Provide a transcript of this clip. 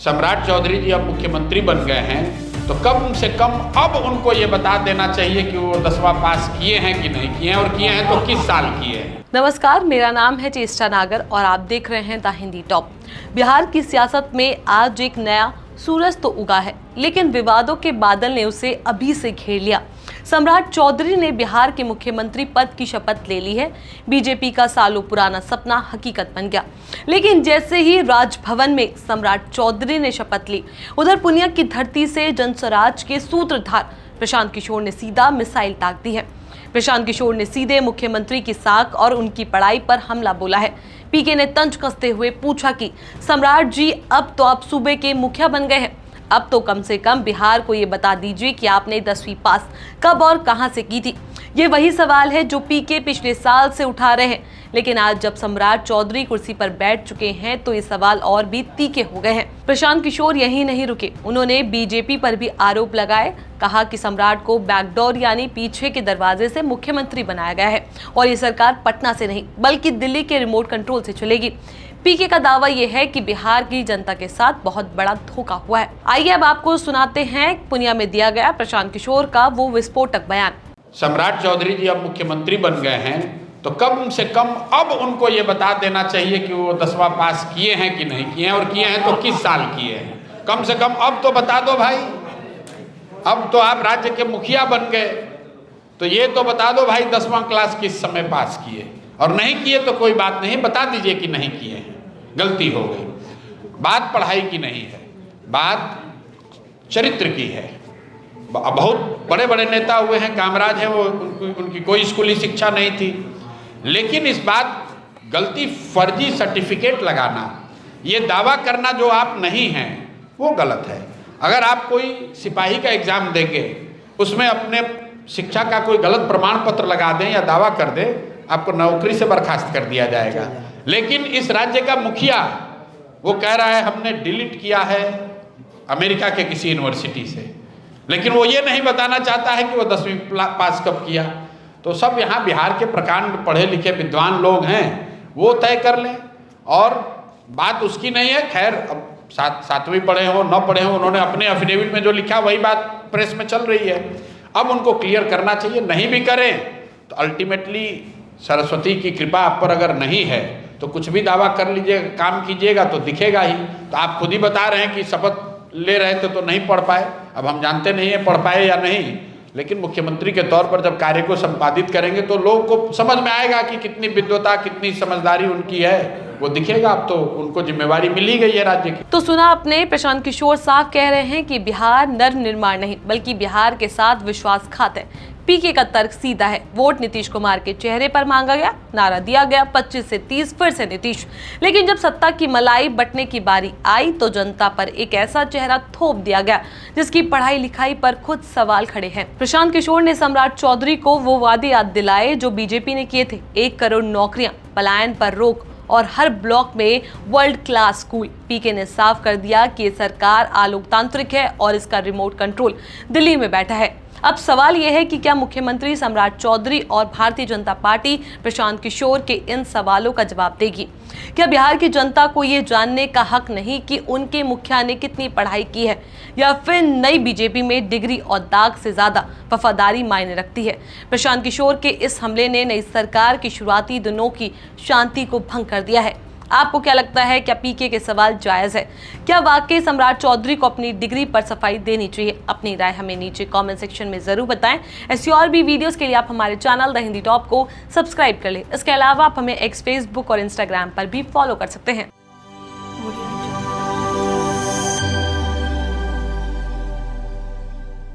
सम्राट चौधरी जी अब मुख्यमंत्री बन गए हैं तो कम से कम अब उनको ये बता देना चाहिए कि वो 10वां पास किए हैं कि नहीं किए हैं, और किए हैं तो किस साल किए हैं। नमस्कार, मेरा नाम है चेष्टा नागर और आप देख रहे हैं द हिंदी टॉप। बिहार की सियासत में आज एक नया सूरज तो उगा है, लेकिन विवादों के बादल ने उसे अभी से घेर लिया। सम्राट चौधरी ने बिहार के मुख्यमंत्री पद की शपथ ले ली है। बीजेपी का सालों पुराना सपना हकीकत बन गया। लेकिन जैसे ही राजभवन में सम्राट चौधरी ने शपथ ली, उधर पुनिया की धरती से जनस्वराज के सूत्रधार प्रशांत किशोर ने सीधा मिसाइल ताक दी है। प्रशांत किशोर ने सीधे मुख्यमंत्री की साख और उनकी पढ़ाई पर हमला बोला है। पीके ने तंज कसते हुए पूछा कि सम्राट जी, अब तो आप सूबे के मुखिया बन गए हैं, अब तो कम से कम बिहार को ये बता दीजिए कि आपने 10वीं पास कब और कहां से की थी। ये वही सवाल है जो पीके पिछले साल से उठा रहे हैं, लेकिन आज जब सम्राट चौधरी कुर्सी पर बैठ चुके हैं तो ये सवाल और भी तीखे हो गए हैं। प्रशांत किशोर यहीं नहीं रुके, उन्होंने बीजेपी पर भी आरोप लगाए। कहा कि सम्राट को बैकडोर यानी पीछे के दरवाजे से मुख्यमंत्री बनाया गया है और ये सरकार पटना से नहीं बल्कि दिल्ली के रिमोट कंट्रोल से चलेगी। पीके का दावा यह है कि बिहार की जनता के साथ बहुत बड़ा धोखा हुआ है। आइए अब आपको सुनाते हैं पुनिया में दिया गया प्रशांत किशोर का वो विस्फोटक बयान। सम्राट चौधरी जी अब मुख्यमंत्री बन गए हैं तो कम से कम अब उनको ये बता देना चाहिए कि वो 10वां पास किए हैं कि नहीं किए हैं, और किए हैं तो किस साल किए हैं। कम से कम अब तो बता दो भाई, अब तो आप राज्य के मुखिया बन गए तो ये तो बता दो भाई 10वां क्लास किस समय पास किए, और नहीं किए तो कोई बात नहीं, बता दीजिए कि नहीं किए हैं, गलती हो गई। बात पढ़ाई की नहीं है, बात चरित्र की है। बहुत बड़े बड़े नेता हुए हैं, कामराज हैं, वो उनकी कोई स्कूली शिक्षा नहीं थी, लेकिन इस बात गलती फर्जी सर्टिफिकेट लगाना, ये दावा करना जो आप नहीं हैं वो गलत है। अगर आप कोई सिपाही का एग्जाम देंगे, उसमें अपने शिक्षा का कोई गलत प्रमाण पत्र लगा दें या दावा कर दें, आपको नौकरी से बर्खास्त कर दिया जाएगा। लेकिन इस राज्य का मुखिया वो कह रहा है हमने डिलीट किया है अमेरिका के किसी यूनिवर्सिटी से, लेकिन वो ये नहीं बताना चाहता है कि वो 10वीं पास कब किया। तो सब यहाँ बिहार के प्रकांड पढ़े लिखे विद्वान लोग हैं, वो तय कर लें, और बात उसकी नहीं है। खैर, अब 7वीं पढ़े हो 9 पढ़े हो, उन्होंने अपने एफिडेविट में जो लिखा वही बात प्रेस में चल रही है। अब उनको क्लियर करना चाहिए। नहीं भी करें तो अल्टीमेटली सरस्वती की कृपा आप पर अगर नहीं है तो कुछ भी दावा कर लीजिएगा, काम कीजिएगा तो दिखेगा ही। तो आप खुद ही बता रहे हैं कि शपथ ले रहे थे तो नहीं पढ़ पाए। अब हम जानते नहीं है पढ़ पाए या नहीं, लेकिन मुख्यमंत्री के तौर पर जब कार्य को संपादित करेंगे तो लोगों को समझ में आएगा कि कितनी विद्वता, कितनी समझदारी उनकी है, वो दिखेगा। अब तो उनको जिम्मेवारी मिली गई है राज्य की। तो सुना आपने, प्रशांत किशोर साफ कह रहे हैं कि बिहार नर निर्माण नहीं बल्कि बिहार के साथ विश्वासघात है। पीके का तर्क सीधा है, वोट नीतीश कुमार के चेहरे पर मांगा गया, नारा दिया गया 25 से 30 फिर से नीतीश। लेकिन जब सत्ता की मलाई बंटने की बारी आई तो जनता पर एक ऐसा चेहरा थोप दिया गया जिसकी पढ़ाई लिखाई पर खुद सवाल खड़े हैं। प्रशांत किशोर ने सम्राट चौधरी को वो वादे याद दिलाए जो बीजेपी ने किए थे, 1 करोड़ नौकरियां, पलायन पर रोक और हर ब्लॉक में वर्ल्ड क्लास स्कूल। पीके ने साफ कर दिया कि सरकार आलोकतांत्रिक है और इसका रिमोट कंट्रोल दिल्ली में बैठा है। अब सवाल यह है कि क्या मुख्यमंत्री सम्राट चौधरी और भारतीय जनता पार्टी प्रशांत किशोर के इन सवालों का जवाब देगी? क्या बिहार की जनता को ये जानने का हक नहीं कि उनके मुखिया ने कितनी पढ़ाई की है, या फिर नई बीजेपी में डिग्री और दाग से ज्यादा वफादारी मायने रखती है? प्रशांत किशोर के इस हमले ने नई सरकार की शुरुआती दिनों की शांति को भंग कर दिया है। आपको क्या लगता है, क्या पीके के सवाल जायज है? क्या वाकई सम्राट चौधरी को अपनी डिग्री पर सफाई देनी चाहिए? अपनी राय हमें नीचे कमेंट सेक्शन में जरूर बताएं। ऐसी और भी वीडियोस के लिए आप हमारे चैनल द हिंदी टॉप को सब्सक्राइब कर लें। इसके अलावा आप हमें एक्स, फेसबुक और इंस्टाग्राम पर भी फॉलो कर सकते हैं।